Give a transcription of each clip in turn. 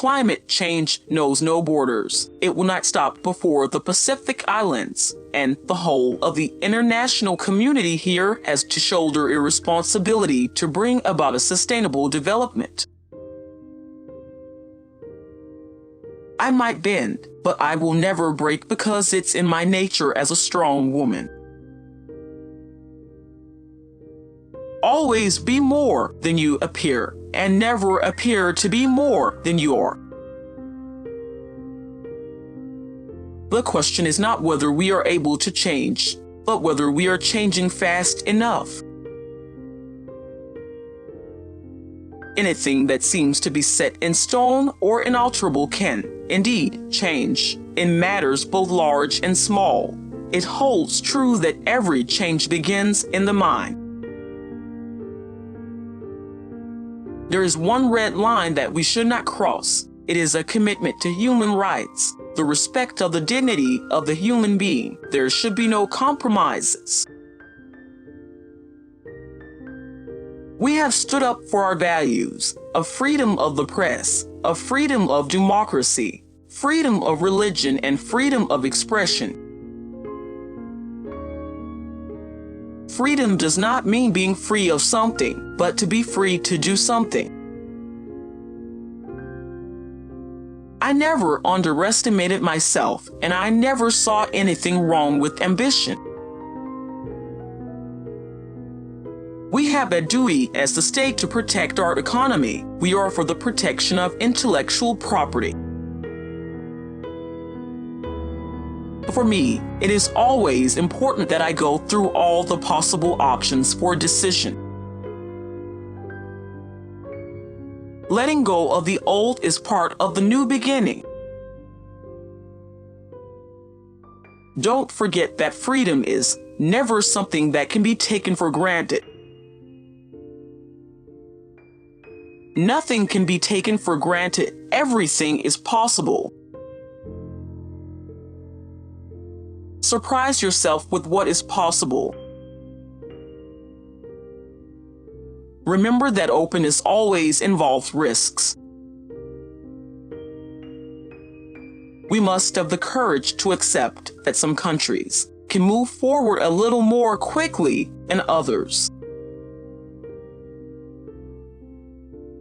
climate change knows no borders. It will not stop before the Pacific Islands, and the whole of the international community here has to shoulder a responsibility to bring about a sustainable development. I might bend, but I will never break because it's in my nature as a strong woman. Always be more than you appear, and never appear to be more than you are. The question is not whether we are able to change, but whether we are changing fast enough. Anything that seems to be set in stone or inalterable can, indeed, change in matters both large and small. It holds true that every change begins in the mind. There is one red line that we should not cross. It is a commitment to human rights, the respect of the dignity of the human being. There should be no compromises. We have stood up for our values of freedom of the press, of freedom of democracy, freedom of religion, and freedom of expression. Freedom does not mean being free of something, but to be free to do something. I never underestimated myself, and I never saw anything wrong with ambition. We have a duty as the state to protect our economy. We are for the protection of intellectual property. For me, it is always important that I go through all the possible options for a decision. Letting go of the old is part of the new beginning. Don't forget that freedom is never something that can be taken for granted. Nothing can be taken for granted. Everything is possible. Surprise yourself with what is possible. Remember that openness always involves risks. We must have the courage to accept that some countries can move forward a little more quickly than others.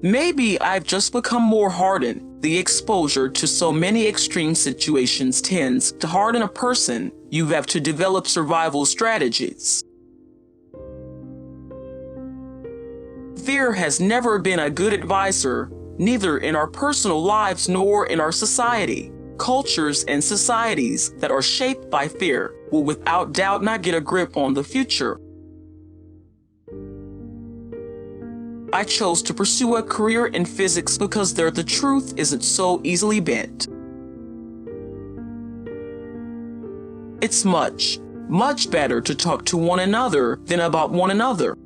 Maybe I've just become more hardened. The exposure to so many extreme situations tends to harden a person. You have to develop survival strategies. Fear has never been a good advisor, neither in our personal lives nor in our society. Cultures and societies that are shaped by fear will without doubt not get a grip on the future. I chose to pursue a career in physics because there the truth isn't so easily bent. It's much, much better to talk to one another than about one another.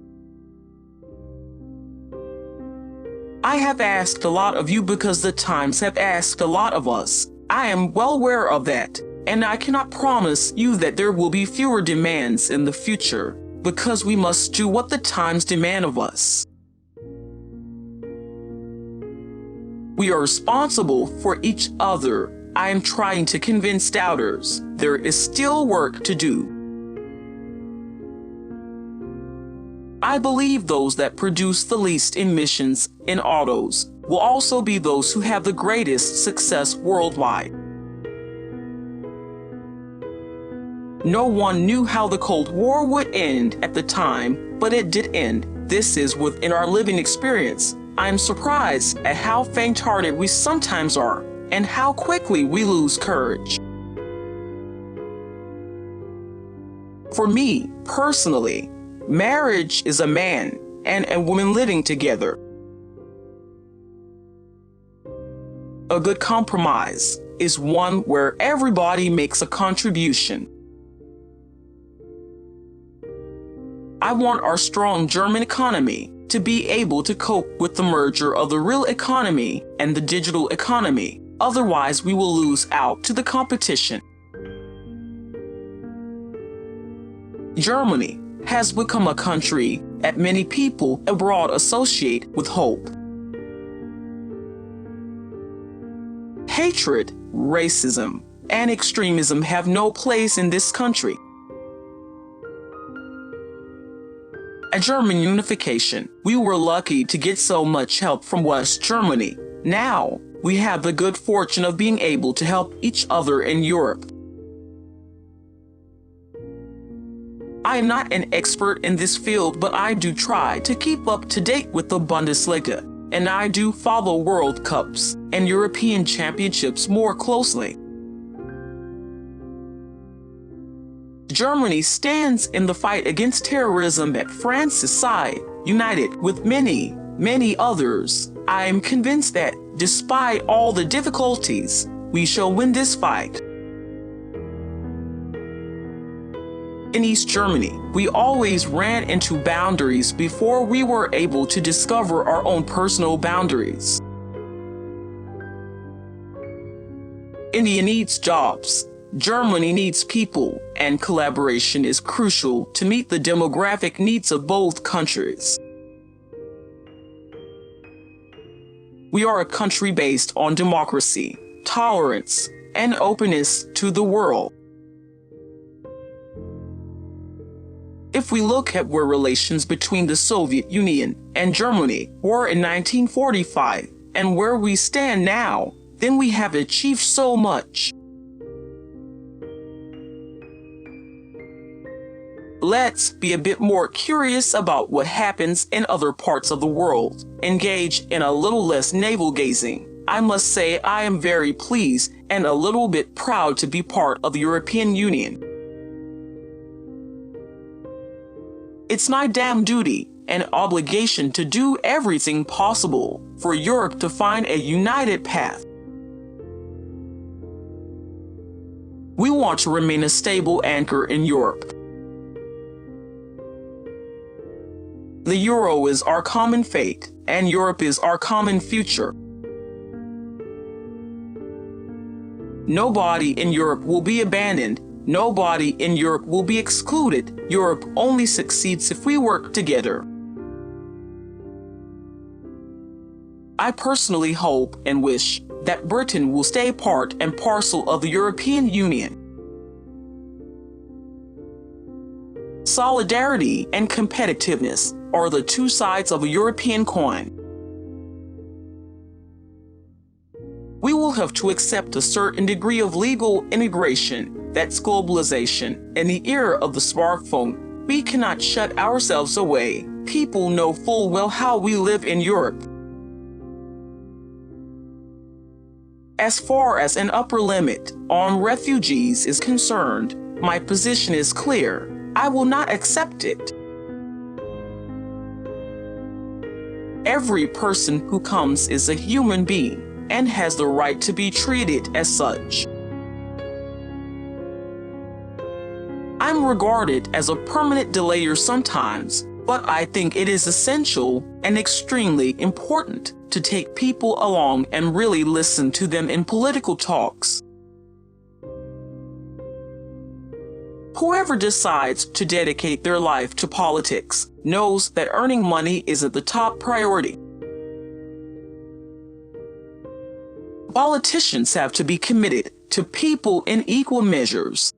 I have asked a lot of you because the times have asked a lot of us. I am well aware of that, and I cannot promise you that there will be fewer demands in the future, because we must do what the times demand of us. We are responsible for each other. I am trying to convince doubters there is still work to do. I believe those that produce the least emissions in autos will also be those who have the greatest success worldwide. No one knew how the Cold War would end at the time, but it did end. This is within our living experience. I am surprised at how faint-hearted we sometimes are and how quickly we lose courage. For me, personally, marriage is a man and a woman living together. A good compromise is one where everybody makes a contribution. I want our strong German economy to be able to cope with the merger of the real economy and the digital economy. Otherwise, we will lose out to the competition. Germany has become a country that many people abroad associate with hope. Hatred, racism, and extremism have no place in this country. At German unification, we were lucky to get so much help from West Germany. Now, we have the good fortune of being able to help each other in Europe. I am not an expert in this field, but I do try to keep up to date with the Bundesliga, and I do follow World Cups and European Championships more closely. Germany stands in the fight against terrorism at France's side, united with many, many others. I am convinced that, despite all the difficulties, we shall win this fight. In East Germany, we always ran into boundaries before we were able to discover our own personal boundaries. India needs jobs. Germany needs people, and collaboration is crucial to meet the demographic needs of both countries. We are a country based on democracy, tolerance, and openness to the world. If we look at where relations between the Soviet Union and Germany were in 1945 and where we stand now, then we have achieved so much. Let's be a bit more curious about what happens in other parts of the world. Engage in a little less navel-gazing. I must say I am very pleased and a little bit proud to be part of the European Union. It's my damn duty and obligation to do everything possible for Europe to find a united path. We want to remain a stable anchor in Europe. The euro is our common fate, and Europe is our common future. Nobody in Europe will be abandoned. Nobody in Europe will be excluded. Europe only succeeds if we work together. I personally hope and wish that Britain will stay part and parcel of the European Union. Solidarity and competitiveness are the two sides of a European coin. We will have to accept a certain degree of legal integration. That's globalization. In the era of the smartphone, we cannot shut ourselves away. People know full well how we live in Europe. As far as an upper limit on refugees is concerned, my position is clear. I will not accept it. Every person who comes is a human being and has the right to be treated as such. I'm regarded as a permanent delayer sometimes, but I think it is essential and extremely important to take people along and really listen to them in political talks. Whoever decides to dedicate their life to politics knows that earning money isn't the top priority. Politicians have to be committed to people in equal measures.